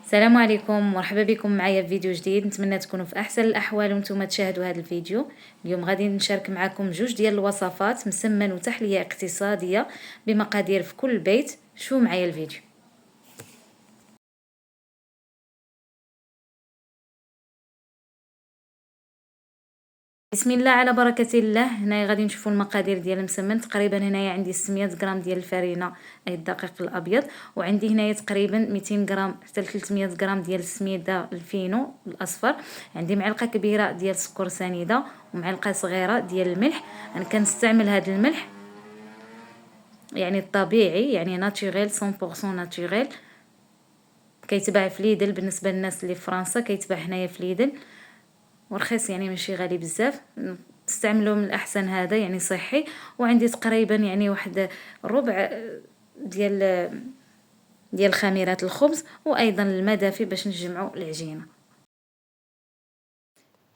السلام عليكم، مرحبا بكم معايا في فيديو جديد. نتمنى تكونوا في احسن الاحوال وانتم تشاهدوا هذا الفيديو. اليوم غادي نشارك معكم جوج ديال الوصفات مسمن وتحليه اقتصاديه بمقادير في كل بيت. شوفوا معايا الفيديو. بسم الله على بركه الله. هنايا غادي نشوفوا المقادير ديال المسمن. تقريبا هنايا عندي 600 غرام ديال الفرينه اي الدقيق الابيض، وعندي هنايا تقريبا 200 غرام حتى 300 غرام ديال السميده الفينو الاصفر. عندي معلقه كبيره ديال السكر سنيده ومعلقه صغيره ديال الملح. انا كنستعمل هذا الملح يعني الطبيعي، يعني ناتوريل 100% ناتوريل. كيتباع في ليدل، بالنسبه للناس اللي في فرنسا كيتباع هنايا في ليدل ورخيص، يعني ماشي غالي بزاف. تستعملوا من الاحسن هذا، يعني صحي. وعندي تقريبا يعني واحد ربع ديال خميرات الخبز، وايضا الماء دافي باش نجمعوا العجينه.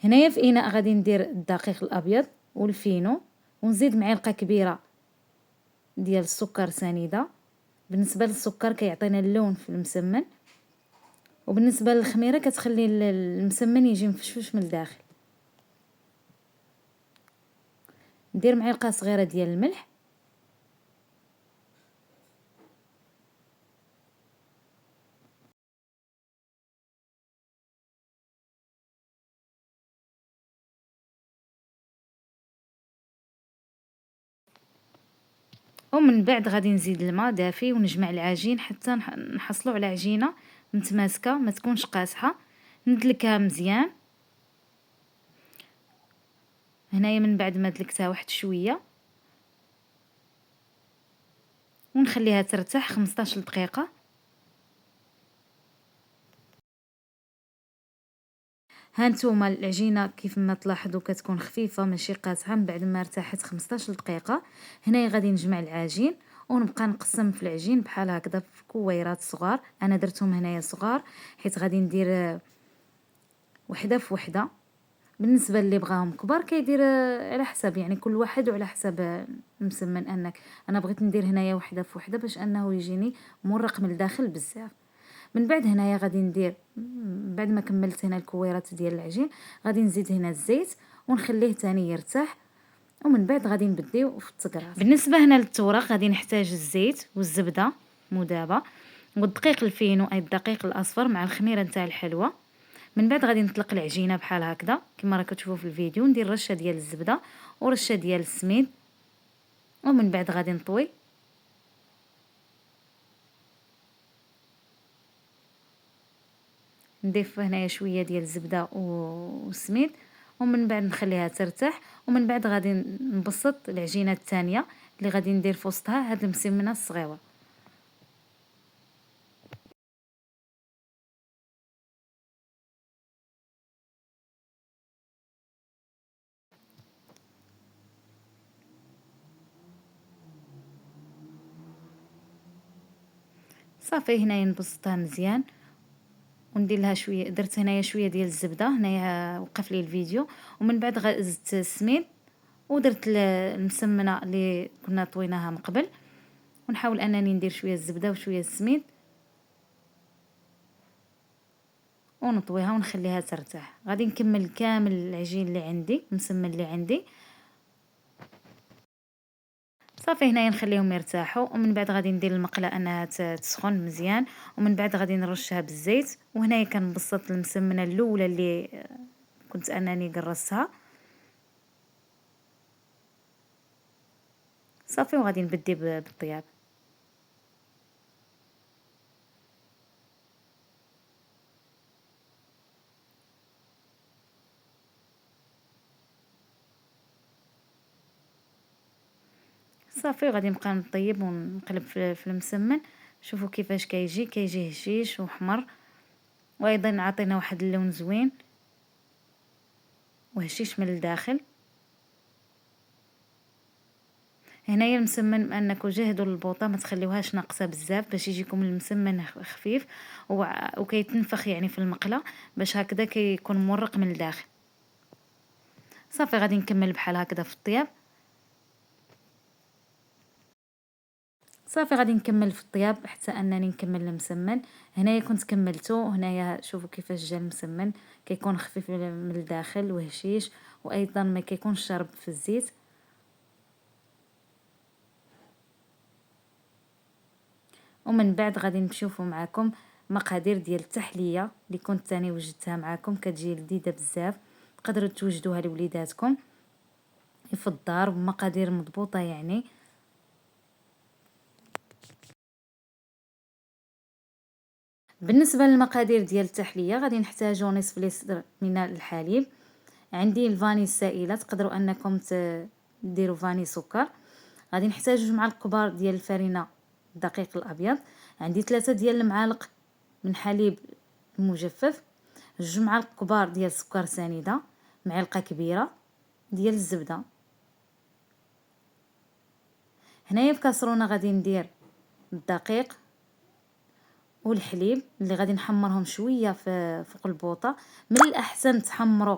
هنايا في اناء غادي ندير الدقيق الابيض والفينو، ونزيد معلقه كبيره ديال السكر سنيده. بالنسبه للسكر كيعطينا اللون في المسمن، وبالنسبه للخميره كتخلي المسمن يجي مفشفش من الداخل. ندير معلقه صغيره ديال الملح، ومن بعد غادي نزيد الماء دافي ونجمع العجين حتى نحصلوا على عجينه متماسكه ما تكونش قاصحه. ندلكها مزيان. هنايا من بعد ما دلكتها واحد شويه ونخليها ترتاح 15 دقيقه. هانتوما العجينه كيف ما تلاحظوا كتكون خفيفه ماشي قاصحه. من بعد ما ارتاحت 15 دقيقه هنايا غادي نجمع العجين ونبقى نقسم في العجين بحال هكذا في كويرات صغار. انا درتهم هنايا صغار حيت غادي ندير وحده في وحده. بالنسبه اللي بغاهم كبار كيدير على حسب، يعني كل واحد وعلى حسب المسمن. انا بغيت ندير هنايا وحده في وحده باش انه يجيني مرق من الداخل بزاف. من بعد هنايا غادي ندير، بعد ما كملت هنا الكويرات ديال العجين غادي نزيد هنا الزيت ونخليه تاني يرتاح، ومن بعد غادي نبديو في التقراص. بالنسبه هنا للتورق غادي نحتاج الزيت والزبده مذابه والدقيق الفينو اي الدقيق الاصفر مع الخميره نتاع الحلوه. من بعد غادي نطلق العجينه بحال هكذا كما راكم تشوفوا في الفيديو. ندير رشه ديال الزبده ورشه ديال السميد، ومن بعد غادي نطوي. نضيف هنايا شويه ديال الزبده والسميد، ومن بعد نخليها ترتاح. ومن بعد غادي نبسط العجينه الثانيه اللي غادي ندير في وسطها هاد المسمنه الصغيره. صافي هنايا نبسطها مزيان وندير لها شويه. درت هنايا شويه ديال الزبده، هنايا وقف لي الفيديو. ومن بعد زدت السميد ودرت المسمنه اللي كنا طويناها من قبل، ونحاول انني ندير شويه الزبده وشويه السميد ونطويها ونخليها ترتاح. غادي نكمل كامل العجين اللي عندي المسمن اللي عندي. صافي هنايا نخليهم يرتاحوا، ومن بعد غادي ندير المقله انها تسخن مزيان، ومن بعد غادي نرشها بالزيت. وهنايا كنبسط المسمنه الاولى اللي كنت انني قرصتها. صافي وغادي نبدي بالطياب. صافي وغادي نبقى نطيب ونقلب في المسمن. شوفوا كيفاش كيجي هشيش وحمر، وايضا عطينا واحد اللون زوين وهشيش من الداخل. هنايا المسمن انكم جهدوا البوطه ما تخليوهاش ناقصه بزاف باش يجيكم المسمن خفيف وكيتنفخ يعني في المقله باش هكذا كيكون مورق من الداخل. صافي غادي نكمل بحال هكذا في الطياب. صافي غادي نكمل في الطياب حتى انني نكمل المسمن. هنايا كنت كملته. هنايا شوفوا كيفاش جا المسمن، كيكون خفيف من الداخل وهشيش، وايضا ما كيكونش شارب في الزيت. ومن بعد غادي نشوفوا معكم مقادير ديال التحليه اللي كنت ثاني وجدتها معكم، كتجي لذيذه بزاف. تقدروا توجدوها لوليداتكم في الدار بمقادير مضبوطه يعني. بالنسبه للمقادير ديال التحليه غادي نحتاجو نصف لتر من الحليب. عندي الفاني السائله، تقدروا انكم ديروا فاني سكر. غادي نحتاج 2 معالق كبار ديال الفرينه الدقيق الابيض. عندي 3 ديال المعالق من حليب مجفف، 2 معالق كبار ديال سكر سنيده، معلقه كبيره ديال الزبده. هنايا في كاسرونه غادي ندير الدقيق والحليب اللي غادي نحمرهم شويه في فوق البوطه. من الاحسن تحمروا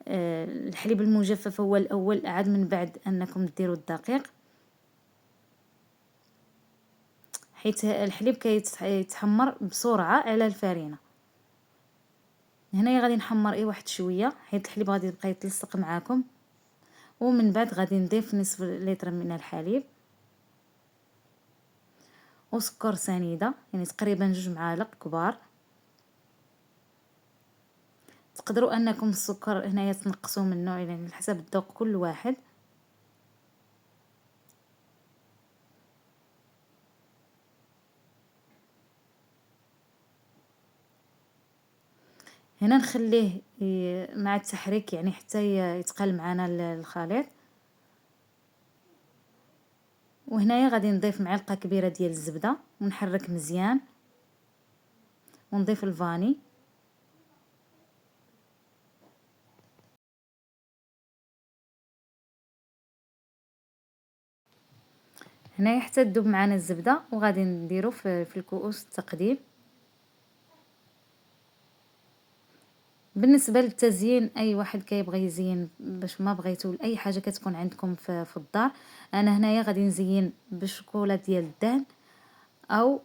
الحليب المجفف هو الاول، عاد من بعد انكم ديروا الدقيق، حيت الحليب كيتحمر بسرعه على الفرينه. هنايا غادي نحمر واحد شويه حيت الحليب غادي يبقى يتلصق معاكم. ومن بعد غادي نضيف نصف لتر من الحليب وسكر سنيده، يعني تقريبا 2 معالق كبار. تقدروا انكم السكر هنايا تنقصوا منه يعني على حسب الذوق كل واحد. هنا نخليه مع التحريك يعني حتى يتقال معنا الخليط. وهنايا غادي نضيف معلقه كبيره ديال الزبده ونحرك مزيان، ونضيف الفاني. هنايا حتى تذوب معنا الزبده، وغادي نديرو في الكؤوس التقديم. بالنسبه للتزيين، اي واحد كيبغي يزين باش ما بغيتو اي حاجه كتكون عندكم في الدار. انا هنايا غادي نزين بالشوكولا ديال الدهن، او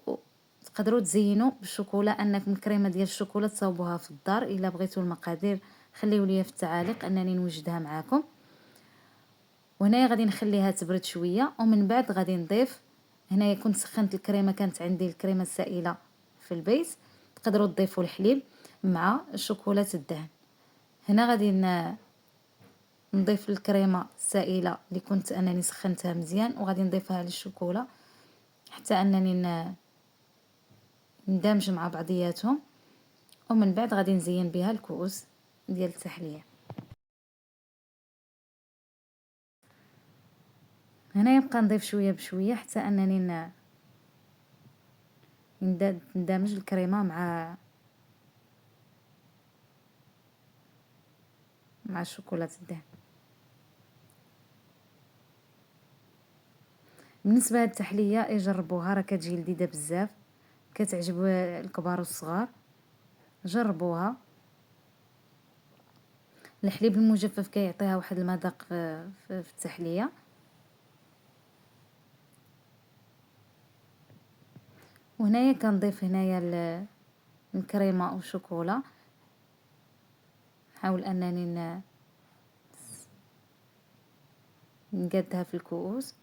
تقدروا تزينوا بالشوكولا انكم الكريمه ديال الشوكولا تصاوبوها في الدار. الا بغيتوا المقادير خليوا لي في التعاليق انني نوجدها معكم. وهنايا غادي نخليها تبرد شويه، ومن بعد غادي نضيف. هنايا كنت سخنت الكريمه، كانت عندي الكريمه السائله في البيت. تقدروا تضيفوا الحليب مع شوكولا الدهن. هنا غادي نضيف الكريمه السائله اللي كنت انني سخنتها مزيان، وغادي نضيفها للشوكولا حتى انني ندمج مع بعضياتهم. ومن بعد غادي نزين بها الكؤوس ديال التحليه. هنا يبقى نضيف شويه بشويه حتى انني ندمج الكريمه مع الشوكولاته الدهن. بالنسبه للتحليه جربوها، راه كتجي لذيذه بزاف، كتعجب الكبار والصغار. جربوها. الحليب المجفف كيعطيها واحد المذاق في التحليه. وهنايا كنضيف هنايا الكريمه والشوكولا. نحاول انني نقادها في الكؤوس.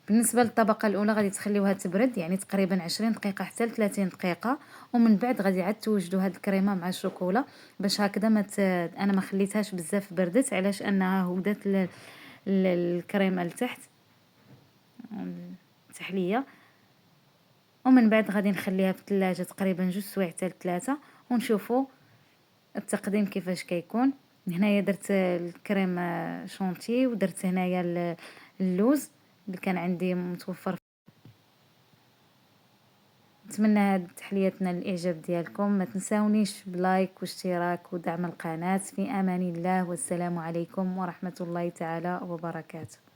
بالنسبه للطبقه الاولى غادي تخليوها تبرد يعني تقريبا 20 دقيقه حتى ل 30 دقيقه. ومن بعد غادي عاد توجدوا هاد الكريمه مع الشوكولا باش هكذا انا ما خليتهاش بزاف بردت علاش انها هودات الكريمه لتحت التحليه. ومن بعد غادي نخليها في الثلاجه تقريبا 2 سوايع حتى ل3 ونشوفوا التقديم كيفاش كيكون. هنايا درت الكريم شونتي، ودرت هنايا اللوز اللي كان عندي متوفر نتمنى هاد تحليتنا الاعجاب ديالكم. ما تنساونيش بلايك واشتراك ودعم القناة. في امان الله، والسلام عليكم ورحمة الله تعالى وبركاته.